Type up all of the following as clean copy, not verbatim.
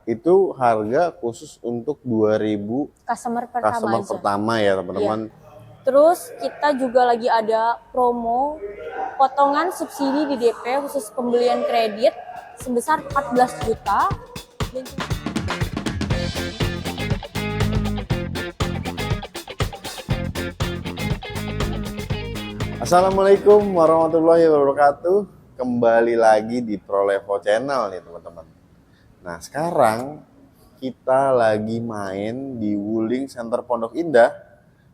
itu harga khusus untuk 2000 Customer pertama aja. pertama ya teman-teman. Iya. Terus kita juga lagi ada promo potongan subsidi di DP khusus pembelian kredit sebesar 14 juta. Assalamualaikum warahmatullahi wabarakatuh. Kembali lagi di ProLevo Channel nih teman-teman. Nah sekarang kita lagi main di Wuling Center Pondok Indah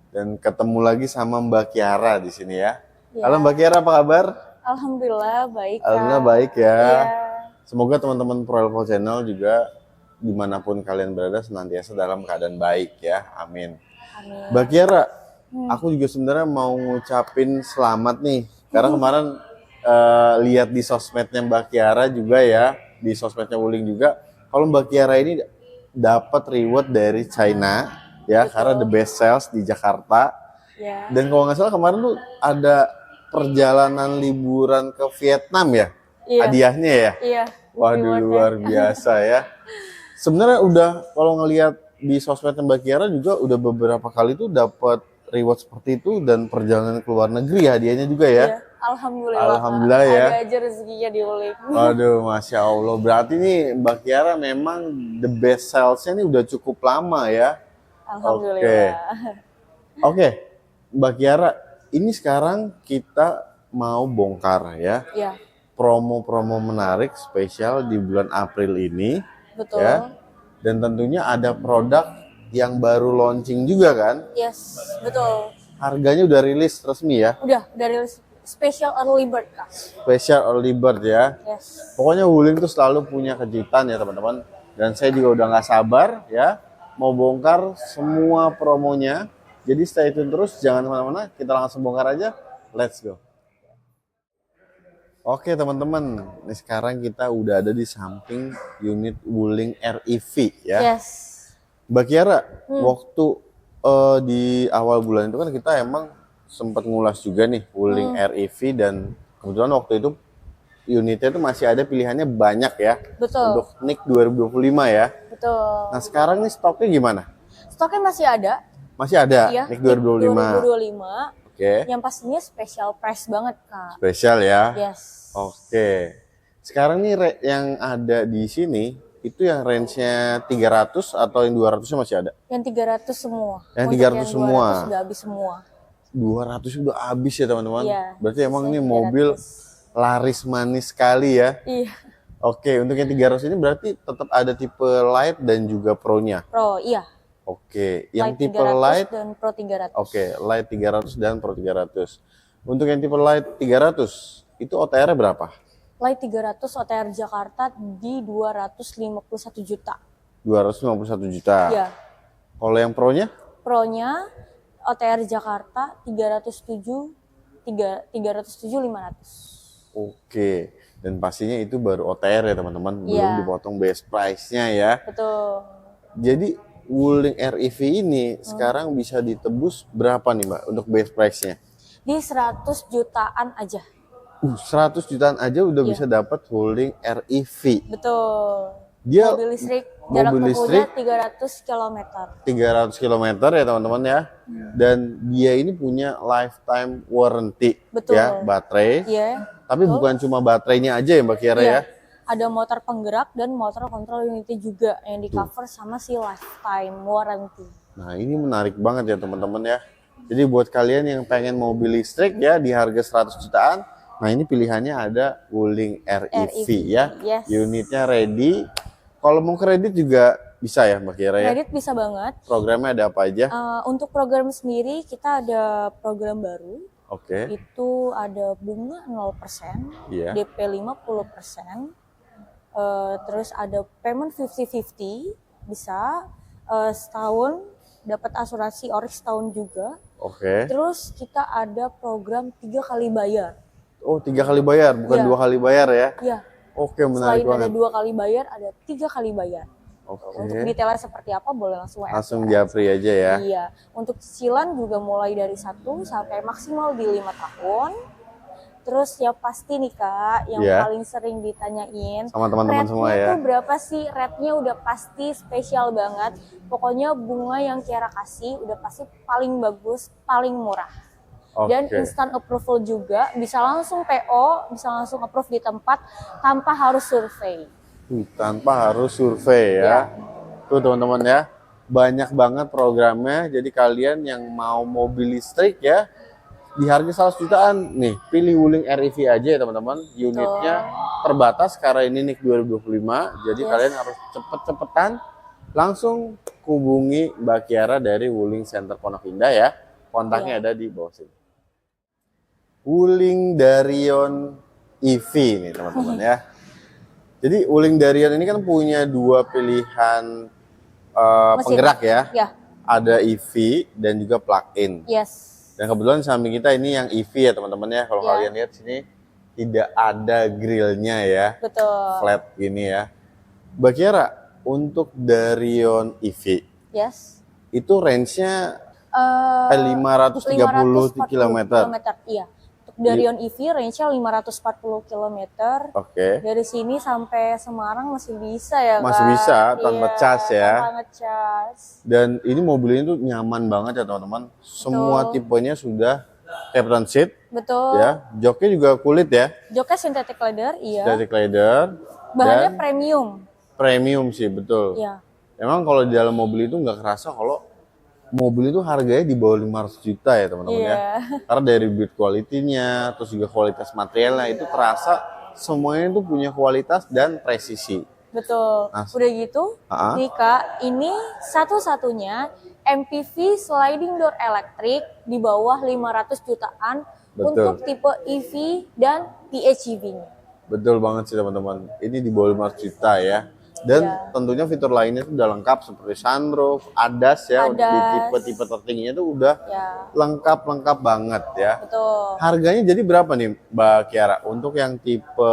dan ketemu lagi sama Mbak Kiara di sini ya. Halo Mbak Kiara, apa kabar? Alhamdulillah baik. Alhamdulillah baik ya. Iya. Semoga teman-teman ProLevo Channel juga dimanapun kalian berada senantiasa dalam keadaan baik ya. Amin. Amin. Mbak Kiara, aku juga sebenarnya mau ngucapin selamat nih. Karena kemarin lihat di sosmednya Mbak Kiara juga ya, di sosmednya Wuling juga. Kalau Mbak Kiara ini dapat reward dari China ya, karena the best sales di Jakarta. Ya. Dan kalau nggak salah kemarin tuh ada perjalanan liburan ke Vietnam ya, Iya. hadiahnya ya. Iya. Waduh rewardnya. luar biasa ya. Sebenarnya udah kalau ngelihat di sosmednya Mbak Kiara juga udah beberapa kali tuh dapat reward seperti itu dan perjalanan ke luar negeri hadiahnya juga ya. Iya. Alhamdulillah. Alhamdulillah Kak. ya. Ada aja rezekinya di Wuling. Waduh, Masya Allah. Berarti nih Mbak Kiara memang the best salesnya nih udah cukup lama ya. Alhamdulillah. Oke, Mbak Kiara, ini sekarang kita mau bongkar ya. Iya. Promo-promo menarik spesial di bulan April ini. Betul. Ya. Dan tentunya ada produk yang baru launching juga kan. Yes, betul. Harganya udah rilis resmi ya. Udah dari special early bird Kak. Special early bird ya. Yes. Pokoknya Wuling tuh selalu punya kejutan ya teman-teman. Dan saya juga udah nggak sabar ya mau bongkar semua promonya. Jadi stay tune terus, jangan kemana-mana. Kita langsung bongkar aja. Let's go. Oke teman-teman, ini sekarang kita udah ada di samping unit Wuling REV ya. Yes. Mbak Kiara, waktu di awal bulan itu kan kita emang sempat ngulas juga nih Wuling REV dan kebetulan waktu itu unitnya itu masih ada pilihannya banyak ya. Betul. Untuk NIK 2025 ya. Betul. Nah sekarang nih stoknya gimana? Stoknya masih ada. Masih ada Iya, NIK 2025. 2025. Oke. Yang pastinya special price banget Kak. Spesial ya. Yes. Oke. Sekarang nih yang ada di sini itu yang range-nya 300 atau yang 200-nya masih ada? Yang 300 semua. Yang Untuk 300 yang semua. 200 udah habis semua. 200 udah habis ya teman-teman. Iya. Berarti emang ini 300. mobil laris manis sekali ya. Iya. Oke, untuk yang 300 ini berarti tetap ada tipe Light dan juga Pro-nya. Pro, iya. Oke, yang Light tipe 300 Light, dan Pro 300. oke, Light 300 dan Pro 300. Untuk yang tipe Light 300, itu OTR-nya berapa? Light 300 OTR Jakarta di 251 juta. 251 juta. Iya. Kalau yang Pro-nya? Pro-nya OTR Jakarta 307 500. Oke, dan pastinya itu baru OTR ya teman-teman, belum Iya. dipotong base price-nya ya. Betul. Jadi Wuling REV ini sekarang bisa ditebus berapa nih Mbak untuk base price-nya? Di 100 jutaan aja. 100 jutaan aja udah Iya. bisa dapat Wuling REV. Betul. Dia Mobil listrik, jarak mobil tempuhnya listrik 300 km. 300 km ya teman-teman ya. Dan dia ini punya lifetime warranty Betul. ya, baterai. Iya. Tapi bukan cuma baterainya aja ya Mbak Kiara Iya. ya. Ada motor penggerak dan motor kontrol unitnya juga yang di cover sama si lifetime warranty. Nah ini menarik banget ya teman-teman ya. Jadi buat kalian yang pengen mobil listrik ya di harga 100 jutaan, nah ini pilihannya ada Wuling REV ya. Yes. Unitnya ready. Kalau mau kredit juga bisa ya Mbak Kiara ya. Kredit bisa banget. Programnya ada apa aja? Untuk program sendiri kita ada program baru. Oke. Itu ada bunga 0%, Iya. DP 50%, terus ada payment 50-50, bisa setahun dapat asuransi ori setahun juga. Oke. Terus kita ada program 3 kali bayar. Oh 3 kali bayar, bukan Iya. 2 kali bayar ya? Iya. Oke, menarik Selain ada banget. 2 kali bayar, ada 3 kali bayar. Oke. Untuk detailnya seperti apa boleh langsung WA. Langsung japri aja ya. Iya. Untuk cicilan juga mulai dari 1 sampai maksimal di 5 tahun. Terus ya pasti nih Kak, yang Iya. paling sering ditanyain, Sama teman-teman semua rate-nya ya. tuh berapa sih? Rate-nya udah pasti spesial banget. Pokoknya bunga yang Kiara kasih udah pasti paling bagus, paling murah. Dan Oke. instant approval juga, bisa langsung PO, bisa langsung approve di tempat tanpa harus survei. Tanpa harus survei ya. Tuh teman-teman ya, banyak banget programnya. Jadi kalian yang mau mobil listrik ya, di harga 100 jutaan nih, pilih Wuling REV aja ya teman-teman. Unitnya terbatas karena ini NIK 2025. Jadi Yes. kalian harus cepet-cepetan langsung hubungi Mbak Kiara dari Wuling Center Pondok Indah ya. Kontaknya ada di bawah sini. Wuling Darion EV nih teman-teman ya. Jadi Wuling Darion ini kan punya dua pilihan Mesin. penggerak ya. Ya, Ada EV dan juga plug-in. yes. Dan kebetulan samping kita ini yang EV ya teman-teman ya. Kalau Ya. kalian lihat sini tidak ada grillnya ya, Betul. flat gini ya. Mbak Kiara, untuk Darion EV Yes. itu range-nya 530 540 km. Iya. Untuk Darion EV range-nya 540 km. Oke. Dari sini sampai Semarang masih bisa ya, Kak? Masih bisa, tanpa Iya, cas ya. Tanpa ngecas. Dan ini mobil ini tuh nyaman banget ya teman-teman. Semua tipenya sudah Captain Seat Betul. ya. Joknya juga kulit ya. Joknya synthetic leather, iya. Static leather. Bahannya Dan premium. premium sih, betul. Iya. Emang kalau di dalam mobil itu nggak kerasa kalau mobil itu harganya di bawah 500 juta ya teman-teman ya. Iya. Karena dari build quality-nya, terus juga kualitas materialnya itu terasa semuanya itu punya kualitas dan presisi. Betul. Nah, Udah gitu, Ah, nih Kak, ini satu-satunya MPV sliding door elektrik di bawah 500 jutaan Betul. untuk tipe EV dan PHEV-nya. betul banget sih teman-teman. Ini di bawah 500 juta ya. Dan Iya. tentunya fitur lainnya itu udah lengkap seperti sunroof, ADAS ya. Untuk di ADAS. tipe-tipe tertingginya itu udah Ya, lengkap banget ya. betul. Harganya jadi berapa nih Mbak Kiara untuk yang tipe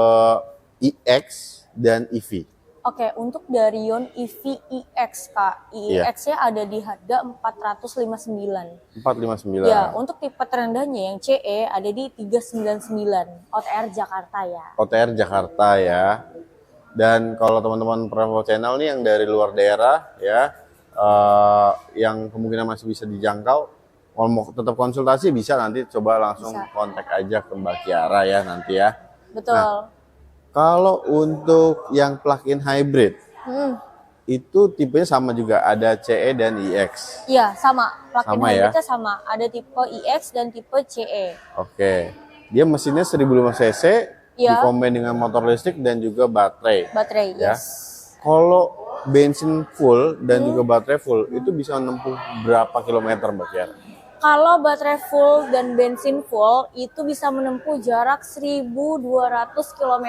iX dan EV? Oke, untuk Darion EV iX, Kak. Iya. iX-nya ada di harga 459. 459. Ya, untuk tipe terendahnya yang CE ada di 399 OTR Jakarta ya. OTR Jakarta ya. Dan kalau teman-teman Prevo Channel nih yang dari luar daerah ya, yang kemungkinan masih bisa dijangkau, kalau mau tetap konsultasi bisa nanti coba langsung Bisa. kontak aja ke Mbak Kiara ya nanti ya. Betul. Kalau untuk yang plug-in hybrid Hmm. itu tipenya sama juga, ada CE dan iX. Iya, sama. Plug-in Sama ya? hybridnya sama. Ada tipe iX dan tipe CE. Oke. Dia mesinnya 1005 cc, Iya. dikombin dengan motor listrik dan juga baterai. Baterai, Ya. yes. Kalau bensin full dan juga baterai full itu bisa menempuh berapa kilometer Mbak Kiara? Kalau baterai full dan bensin full itu bisa menempuh jarak 1.200 km.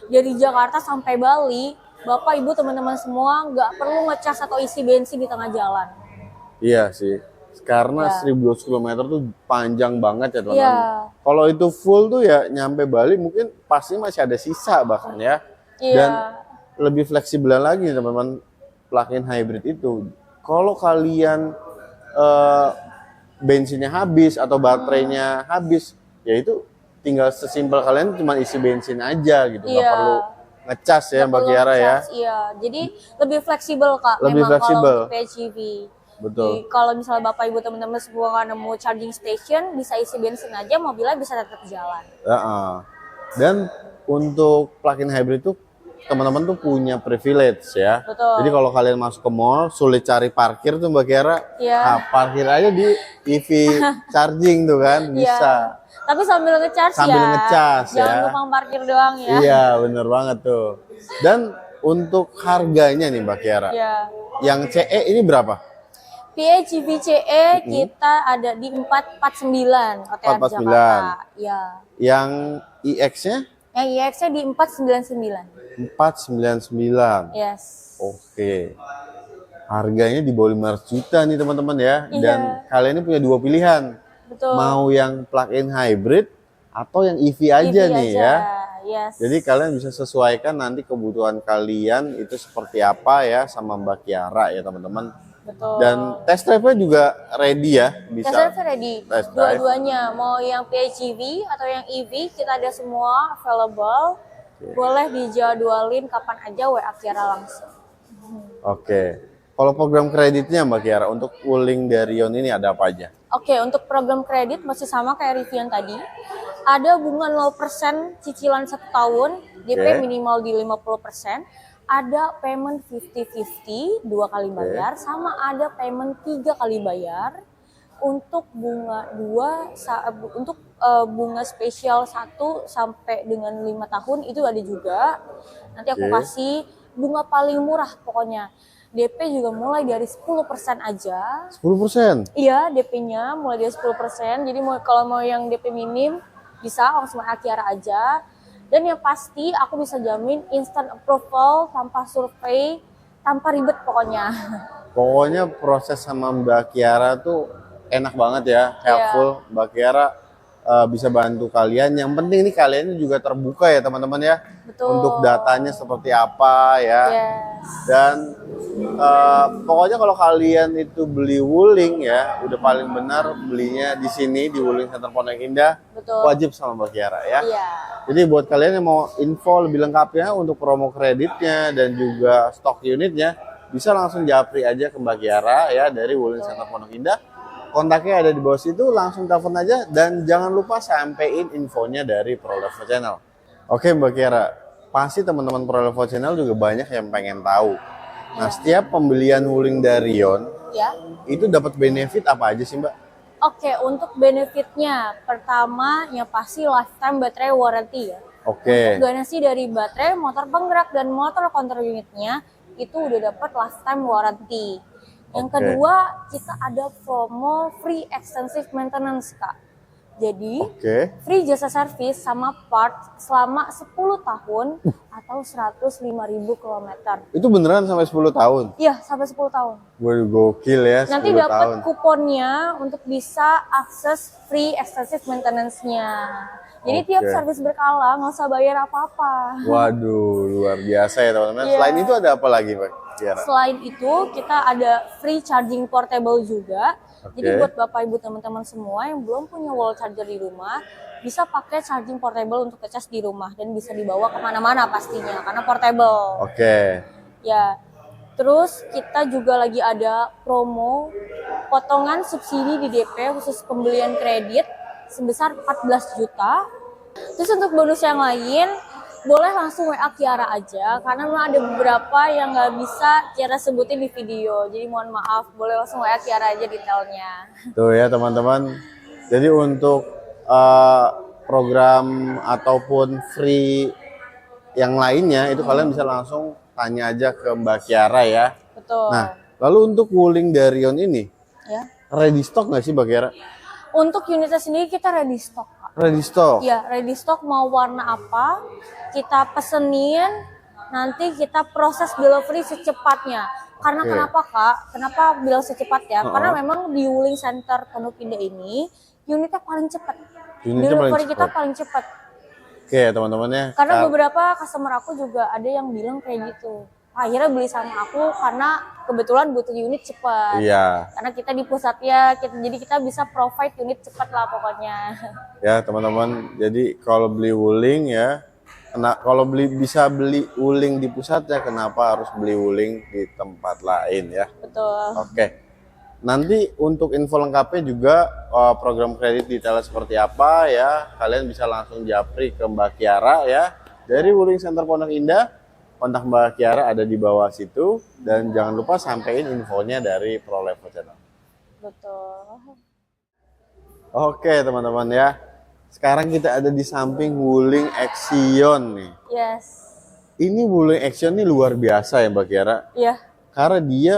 Dari Jakarta sampai Bali, Bapak, Ibu, teman-teman semua nggak perlu ngecas atau isi bensin di tengah jalan. Iya sih. Karena Ya. 1.200 km tuh panjang banget ya teman-teman. Iya. Kalau itu full tuh ya nyampe Bali mungkin pasti masih ada sisa bahkan ya. Iya. Dan lebih fleksibel lagi teman-teman plug-in hybrid itu. Kalau kalian bensinnya habis atau baterainya habis, ya itu tinggal sesimpel kalian cuma isi bensin aja gitu, nggak Iya. perlu ngecas ya Nggak Mbak perlu Kiara ya. ngecas, Iya, jadi lebih fleksibel Kak. Lebih memang fleksibel. kalau untuk PHEV. Betul. Jadi, kalau misalnya Bapak Ibu teman-teman semua nggak nemu charging station, bisa isi bensin aja, mobilnya bisa tetap jalan. Heeh. Dan untuk plug-in hybrid itu teman-teman tuh punya privilege ya. Betul. Jadi kalau kalian masuk ke mall sulit cari parkir tuh Mbak Kiara, Iya. nah, parkir aja di EV charging tuh kan bisa. Iya. Tapi sambil ngecas ya. Sambil ngecas Jangan ya. numpang parkir doang ya. Iya bener banget tuh. Dan untuk harganya nih Mbak Kiara, Iya. yang CE ini berapa? PHEV CE kita ada di 449 OTR 449. Jakarta. Iya. Yang iX-nya Yang iX-nya di 499. 499. Yes. Oke. Harganya di bawah 500 juta nih teman-teman ya. Iya. Dan kalian ini punya dua pilihan. Betul. Mau yang plug-in hybrid atau yang EV aja EV nih aja. ya. Yes. Jadi kalian bisa sesuaikan nanti kebutuhan kalian itu seperti apa ya sama Mbak Kiara ya teman-teman. Betul. Dan test drive-nya juga ready ya, bisa. Test drive ready. Test drive. Dua-duanya, mau yang PHEV atau yang EV, kita ada semua available. Boleh dijadwalin kapan aja WA Kiara langsung. Oke. Kalau program kreditnya Mbak Kiara untuk Wuling Darion ini ada apa aja? Oke, untuk program kredit masih sama kayak review yang tadi. Ada bunga 0% cicilan 1 tahun, DP Oke. minimal di 50%. Ada payment 50-50, 2 kali bayar, sama ada payment 3 kali bayar. Untuk bunga bunga spesial 1 sampai dengan 5 tahun itu ada juga. Nanti aku Oke. kasih bunga paling murah pokoknya. DP juga mulai dari 10% aja. 10%? Iya, DP-nya mulai dari 10%. Jadi kalau mau yang DP minim bisa langsung Kiara aja. Dan yang pasti aku bisa jamin instant approval tanpa survei, tanpa ribet pokoknya. Pokoknya proses sama Mbak Kiara tuh enak banget ya, helpful. Mbak Kiara bisa bantu kalian. Yang penting nih kalian juga terbuka ya teman-teman ya. Betul. Untuk datanya seperti apa ya. Yes. Dan pokoknya kalau kalian itu beli Wuling ya, udah paling benar belinya di sini di Wuling Center Pondok Indah. Betul. Wajib sama Mbak Kiara ya. Iya. Jadi buat kalian yang mau info lebih lengkapnya untuk promo kreditnya dan juga stok unitnya, bisa langsung japri aja ke Mbak Kiara ya dari Wuling Center Pondok Indah. Kontaknya ada di bawah situ, langsung telepon aja dan jangan lupa sampein infonya dari Prolevo Channel. Oke Mbak Kiara, pasti teman-teman Prolevo Channel juga banyak yang pengen tahu. Nah, setiap pembelian Wuling Darion Ya. itu dapat benefit apa aja sih Mbak? Oke, untuk benefitnya, pertama yang pasti lifetime baterai warranty ya. Oke. Garansi dari baterai, motor penggerak, dan motor counter unitnya itu udah dapat lifetime warranty. Yang Oke. kedua, kita ada promo free extensive maintenance, Kak. Jadi, Oke. free jasa servis sama part selama 10 tahun atau 105.000 km. Itu beneran sampai 10 tahun? Iya, sampai 10 tahun. Waduh, gokil ya, 10 Nanti tahun. dapat kuponnya untuk bisa akses free extensive maintenance-nya. Jadi Oke. tiap servis berkala nggak usah bayar apa-apa. Waduh, luar biasa ya teman-teman. Iya. Selain itu ada apa lagi Mbak Kiara? Selain itu kita ada free charging portable juga. Oke. Jadi buat bapak ibu teman-teman semua yang belum punya wall charger di rumah, bisa pakai charging portable untuk ngecas di rumah dan bisa dibawa kemana-mana pastinya karena portable. Oke. Ya, terus kita juga lagi ada promo potongan subsidi di DP khusus pembelian kredit sebesar 14 juta. Terus untuk bonus yang lain, boleh langsung WA Kiara aja karena memang ada beberapa yang nggak bisa Kiara sebutin di video. Jadi mohon maaf, boleh langsung WA Kiara aja detailnya. Tuh ya teman-teman. Jadi untuk program ataupun free yang lainnya itu kalian bisa langsung tanya aja ke Mbak Kiara ya. Betul. Nah, lalu untuk Wuling Darion ini Ya. ready stock nggak sih Mbak Kiara? Untuk unitnya sendiri kita ready stock, Kak. Ready stock. Ya, ready stock mau warna apa, kita pesenin, nanti kita proses delivery secepatnya. Karena Oke. kenapa Kak? Kenapa bilang secepat ya? Karena memang di Wuling Center Pondok Indah ini unitnya paling cepat. Unitnya paling Delivery kita cepat. paling cepat. Oke teman-teman ya. Karena beberapa customer aku juga ada yang bilang kayak gitu. Akhirnya beli sama aku karena kebetulan butuh unit cepat. Iya. Karena kita di pusatnya, jadi kita bisa provide unit cepat lah pokoknya. Ya teman-teman, jadi kalau beli Wuling ya, kalau bisa beli Wuling di pusatnya, kenapa harus beli Wuling di tempat lain ya? Betul. Oke, nanti untuk info lengkapnya juga program kredit detailnya seperti apa ya, kalian bisa langsung japri ke Mbak Kiara ya dari Wuling Center Pondok Indah. Kontak Mbak Kiara ada di bawah situ dan jangan lupa sampein infonya dari Prolevo Channel. Betul. Oke teman-teman ya. Sekarang kita ada di samping Wuling Action nih. Yes. Ini Wuling Action nih luar biasa ya Mbak Kiara. Iya. Karena dia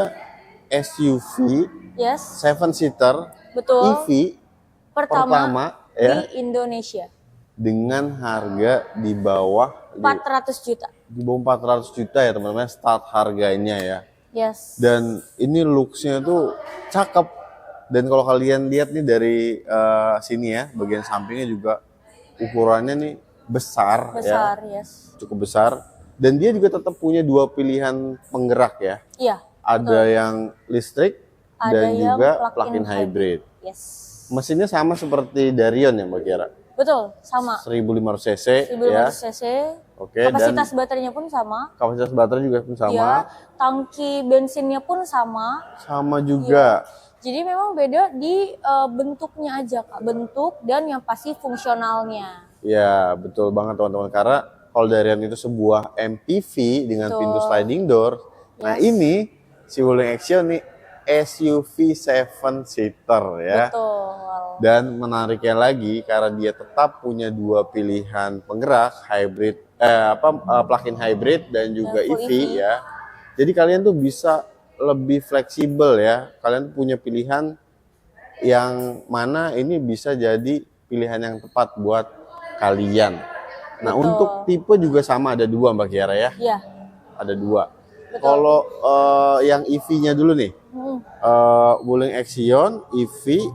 SUV, Yes. 7-seater, Betul. EV pertama ya di Indonesia. dengan harga di bawah 400 juta. di bawah 400 juta ya teman-teman start harganya ya. Yes. Dan ini looks-nya tuh cakep. Dan kalau kalian lihat nih dari sini ya, bagian sampingnya juga ukurannya nih besar Besar, ya, yes. cukup besar. Dan dia juga tetap punya dua pilihan penggerak ya. Iya. ada yang listrik Ada dan yang juga plug-in plug-in hybrid. Yes. Mesinnya sama seperti Darion ya Mbak Kiara? Betul, sama. 1500 cc 1500 ya. cc. Oke, Kapasitas dan baterainya pun sama. kapasitas baterai juga pun sama. Ya, tangki bensinnya pun sama. Sama juga. Jadi memang beda di bentuknya aja Kak, bentuk dan yang pasti fungsionalnya. Ya, betul banget teman-teman. Karena kalau Darion itu sebuah MPV dengan Betul. pintu sliding door. Nah, Yes. ini si Wuling Action nih SUV 7 seater ya. Betul. Dan menariknya lagi karena dia tetap punya dua pilihan penggerak hybrid plug-in hybrid dan juga full EV EV. ya. Jadi kalian tuh bisa lebih fleksibel ya. Kalian punya pilihan yang mana ini bisa jadi pilihan yang tepat buat kalian. Nah, Betul. untuk tipe juga sama ada dua Mbak Kiara ya. Iya. Ada dua. Betul. Kalau yang EV-nya dulu nih. Wuling Action EV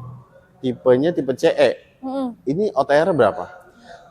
tipenya tipe CE. Ini OTR berapa?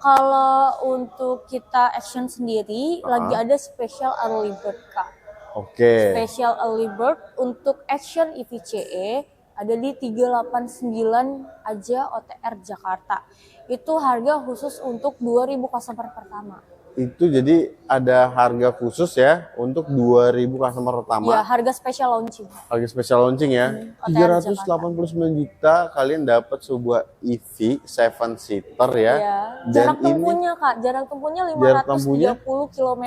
Kalau untuk kita action sendiri lagi ada special early bird Kak. Oke. Special early bird untuk action EVCE ada di 389 aja OTR Jakarta. Itu harga khusus untuk 2000 customer pertama. Itu jadi ada harga khusus ya untuk 2000 customer pertama. Ya, harga special launching. Harga special launching ya. OTR 389 juta kalian dapat sebuah EV 7 seater ya. Ya. Dan Jarak ini tempuhnya Kak, jarak tempuhnya Jarak tempuhnya? 530 km.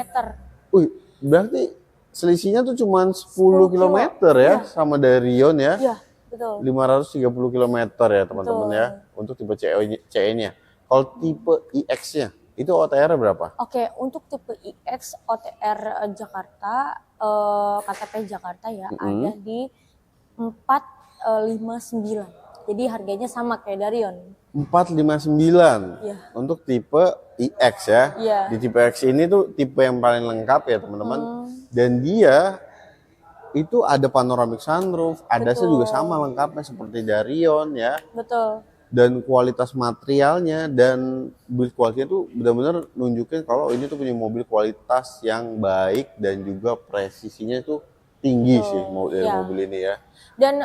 wih, berarti selisihnya tuh cuma 10 10 km ya sama Darion ya. Iya, betul. 530 km ya teman-teman Betul. ya untuk tipe CE-nya. Kalau tipe iX-nya itu OTR berapa? Oke, untuk tipe iX OTR Jakarta, KTP Jakarta ya, ada di 459. Jadi harganya sama kayak Darion. 459 Iya. untuk tipe iX ya. Iya. Di tipe X ini tuh tipe yang paling lengkap ya teman-teman. Dan dia itu ada panoramic sunroof, ADAS-nya juga sama lengkapnya seperti Darion ya. Betul. Dan kualitas materialnya dan build quality itu benar-benar nunjukin kalau ini tuh punya mobil kualitas yang baik dan juga presisinya itu tinggi sih dari mobil ini ya. Dan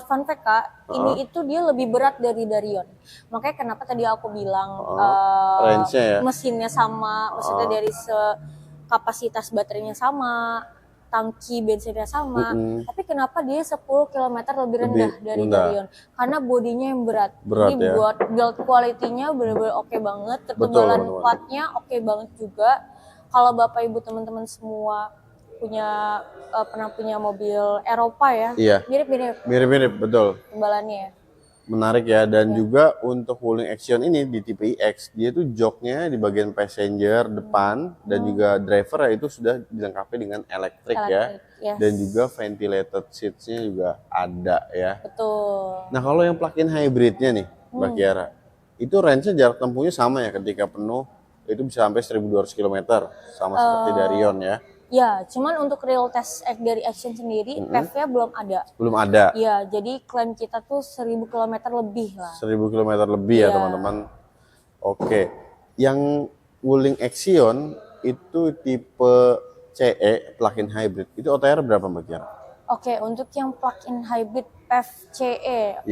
fun fact Kak, ini itu dia lebih berat dari Darion. Makanya kenapa tadi aku bilang range-nya ya. mesinnya sama, maksudnya dari kapasitas baterainya sama, tangki bensinnya sama, tapi kenapa dia 10 km lebih rendah dari Darion? Karena bodinya yang berat. Jadi ya. buat build quality-nya benar-benar oke banget, ketebalan platnya oke banget juga. Kalau Bapak Ibu teman-teman semua punya pernah punya mobil Eropa ya, Iya. mirip-mirip Betul. timbalannya ya. Menarik ya, dan juga untuk Wuling Action ini di tipe iX dia tuh joknya di bagian passenger depan dan juga driver ya itu sudah dilengkapi dengan elektrik ya. Yes. Dan juga ventilated seats-nya juga ada ya. Betul. Nah, kalau yang plug-in hybridnya nih Mbak Kiara, itu range-nya jarak tempuhnya sama ya ketika penuh itu bisa sampai 1200 km sama seperti Darion ya. Ya, cuman untuk real test dari Action sendiri, PEV-nya belum ada. Belum ada. Iya, jadi klaim kita tuh 1000 km lebih lah. 1000 km lebih ya teman-teman. Oke. Yang Wuling Action itu tipe CE plug-in hybrid. Itu OTR berapa Mbak Kiara? Oke, untuk yang plug-in hybrid PEV CE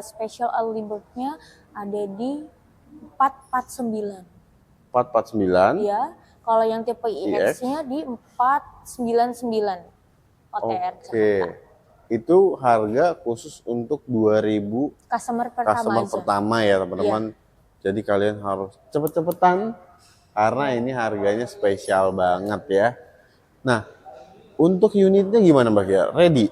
special early bird-nya ada di 449. 449. Iya. Kalau yang tipe iX-nya di 499 OTR. Oke. Itu harga khusus untuk 2000 customer pertama ya teman-teman. Jadi kalian harus cepet-cepetan karena ini harganya spesial banget ya. Nah, untuk unitnya gimana Mbak Kia? Ready?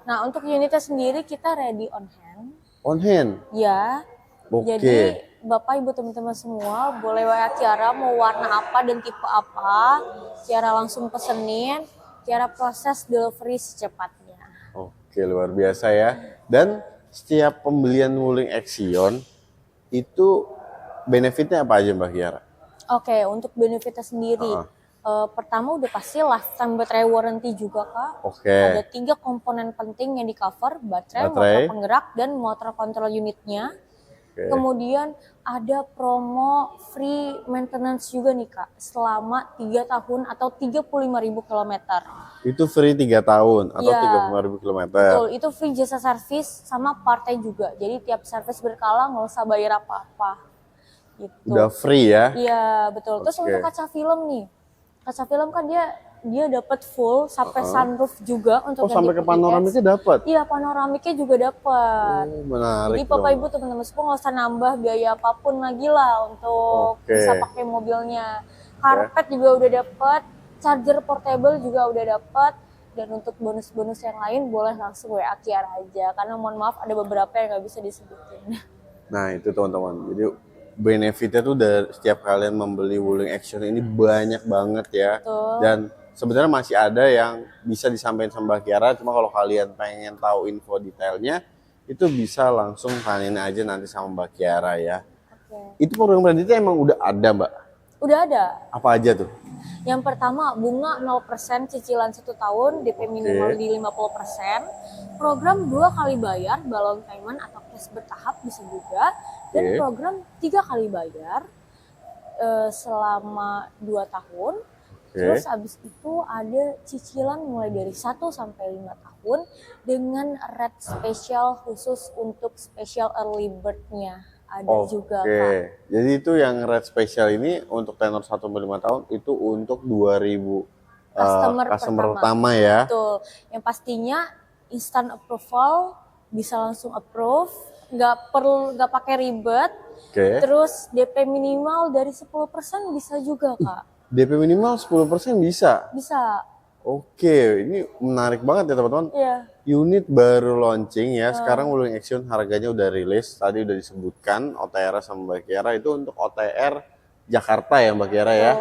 Nah, untuk unitnya sendiri kita ready on hand. On hand? Ya. Oke. Jadi Bapak Ibu teman-teman semua boleh WA Kiara mau warna apa dan tipe apa. Kiara langsung pesenin, Kiara proses delivery secepatnya. Oke, luar biasa ya. Dan setiap pembelian Wuling Action itu benefitnya apa aja Mbak Kiara? Oke, untuk benefitnya sendiri. Pertama udah pasti lifetime battery warranty juga Kak. Oke. Ada 3 komponen penting yang di cover, baterai, motor penggerak, dan motor kontrol unitnya. Kemudian ada promo free maintenance juga nih Kak, selama 3 tahun atau 35.000 kilometer. Itu free 3 tahun atau Iya, 35.000 kilometer. betul, itu free jasa servis sama partai juga. Jadi tiap servis berkala nggak usah bayar apa-apa. Gitu. Udah free ya? Iya, betul. Terus untuk kaca film nih. Kaca film kan dia dapat full sampai sunroof juga untuk Oh, sampai ke panoramiknya dapat? Iya, panoramiknya juga dapat. Oh, menarik. Jadi Bapak Ibu teman-teman semua nggak usah nambah biaya apapun lagi lah untuk bisa pakai mobilnya. Karpet juga udah dapat, charger portable juga udah dapat, dan untuk bonus-bonus yang lain boleh langsung WA Kiara aja. Karena mohon maaf ada beberapa yang nggak bisa disebutin. Nah itu teman-teman. Jadi benefitnya tuh dari setiap kalian membeli Wuling Action ini banyak banget ya. Betul. Dan sebenarnya masih ada yang bisa disampaikan sama Mbak Kiara. Cuma kalau kalian pengen tahu info detailnya, itu bisa langsung tanyain aja nanti sama Mbak Kiara ya. Itu program kreditnya emang udah ada Mbak? Udah ada. Apa aja tuh? Yang pertama bunga 0% cicilan 1 tahun, DP minimal di 50%. Program 2 kali bayar, balon payment atau cash bertahap bisa juga. Dan program 3 kali bayar selama 2 tahun. Terus habis itu ada cicilan mulai dari 1 sampai 5 tahun dengan rate spesial khusus untuk special early bird-nya. Ada juga Kak. Jadi itu yang rate spesial ini untuk tenor 1-5 tahun itu untuk 2.000 customer pertama ya. Betul. Yang pastinya instant approval, bisa langsung approve, nggak pakai ribet. Terus DP minimal dari 10% bisa juga Kak. DP minimal 10% bisa? Bisa. Oke, ini menarik banget ya teman-teman. Iya. Unit baru launching ya. Sekarang Wuling Action harganya udah rilis. Tadi udah disebutkan OTR sama Mbak Kiara itu untuk OTR Jakarta ya Mbak Kiara ya.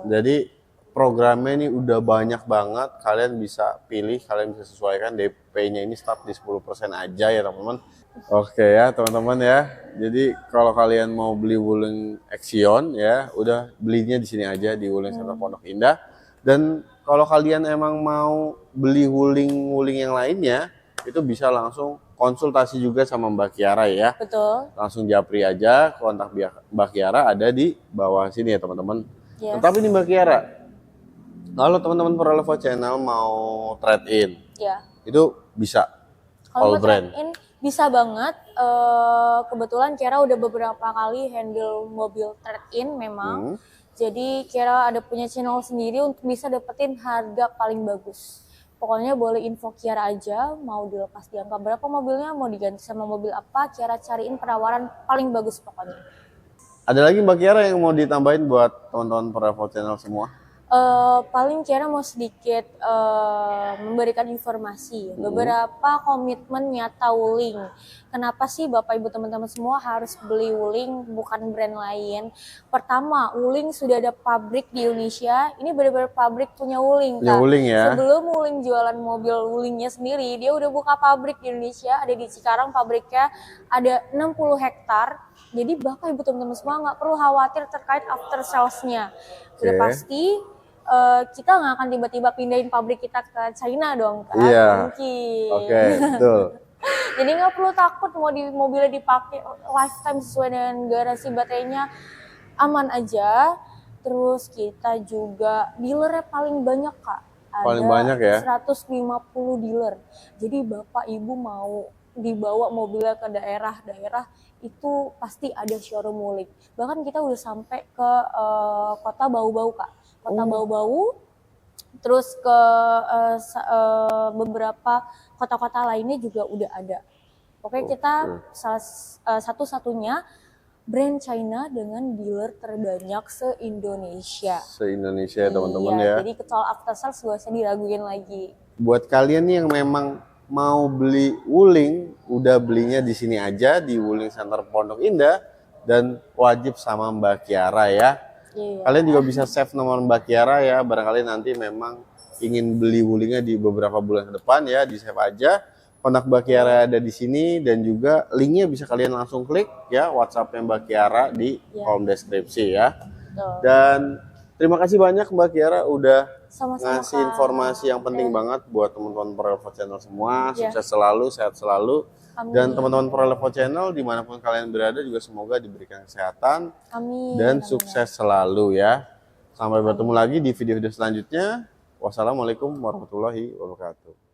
Jadi programnya ini udah banyak banget. Kalian bisa pilih, kalian bisa sesuaikan. DP-nya ini start di 10% aja ya teman-teman. Oke ya teman-teman ya. Jadi kalau kalian mau beli Wuling Action ya, udah belinya di sini aja di Wuling Center Pondok Indah. Dan kalau kalian emang mau beli wuling yang lainnya, itu bisa langsung konsultasi juga sama Mbak Kiara ya. Betul. Langsung japri aja, kontak Mbak Kiara ada di bawah sini ya teman-teman. Tetapi nih Mbak Kiara, kalau teman-teman Prolevo Channel mau trade-in, itu bisa all brand? Trade-in bisa banget. Kebetulan Kiara udah beberapa kali handle mobil trade-in memang. Jadi Kiara ada punya channel sendiri untuk bisa dapetin harga paling bagus. Pokoknya boleh info Kiara aja, mau dilepas di angka berapa mobilnya, mau diganti sama mobil apa, Kiara cariin penawaran paling bagus pokoknya. Ada lagi Mbak Kiara yang mau ditambahin buat teman-teman Prolevo Channel semua? Paling Kiara mau sedikit memberikan informasi beberapa komitmen nyata Wuling. Kenapa sih Bapak Ibu teman-teman semua harus beli Wuling bukan brand lain? Pertama, Wuling sudah ada pabrik di Indonesia. Ini benar-benar pabrik punya Wuling Kak. Wuling ya. Sebelum Wuling jualan mobil Wulingnya sendiri, dia udah buka pabrik di Indonesia. Ada di Cikarang, pabriknya ada 60 hektar. Jadi Bapak Ibu teman-teman semua nggak perlu khawatir terkait after sales-nya. Udah pasti kita nggak akan tiba-tiba pindahin pabrik kita ke China dong kan? Iya. Mungkin. Oke, betul. Jadi nggak perlu takut mau mobilnya dipakai lifetime sesuai dengan garansi baterainya, aman aja. Terus kita juga dealernya paling banyak Kak. Paling banyak ya? 150 dealer. Jadi Bapak Ibu mau dibawa mobilnya ke daerah-daerah itu pasti ada showroom Wuling. Bahkan kita udah sampai ke kota Bau-Bau Kak. Kota Bau-Bau, terus ke beberapa kota-kota lainnya juga udah ada. Pokoknya kita satu-satunya brand China dengan dealer terbanyak se-Indonesia. Se-Indonesia teman-teman ya. Jadi soal after sales gak usah diraguin lagi. Buat kalian nih yang memang mau beli Wuling, udah belinya di sini aja di Wuling Center Pondok Indah dan wajib sama Mbak Kiara ya. Kalian juga bisa save nomor Mbak Kiara ya, barangkali nanti memang ingin beli Wulingnya di beberapa bulan ke depan ya, di save aja. Kontak Mbak Kiara ada di sini dan juga linknya bisa kalian langsung klik ya, WhatsApp-nya Mbak Kiara di kolom deskripsi ya. Dan Terima kasih banyak Mbak Kiara udah Sama-sama, ngasih Kak. informasi yang penting banget buat teman-teman Prolevo Channel semua. Iya. Sukses selalu, sehat selalu. Amin. Dan teman-teman Prolevo Channel dimanapun kalian berada juga semoga diberikan kesehatan Amin. dan Amin. sukses selalu ya. Sampai bertemu lagi di video-video selanjutnya. Wassalamualaikum warahmatullahi wabarakatuh.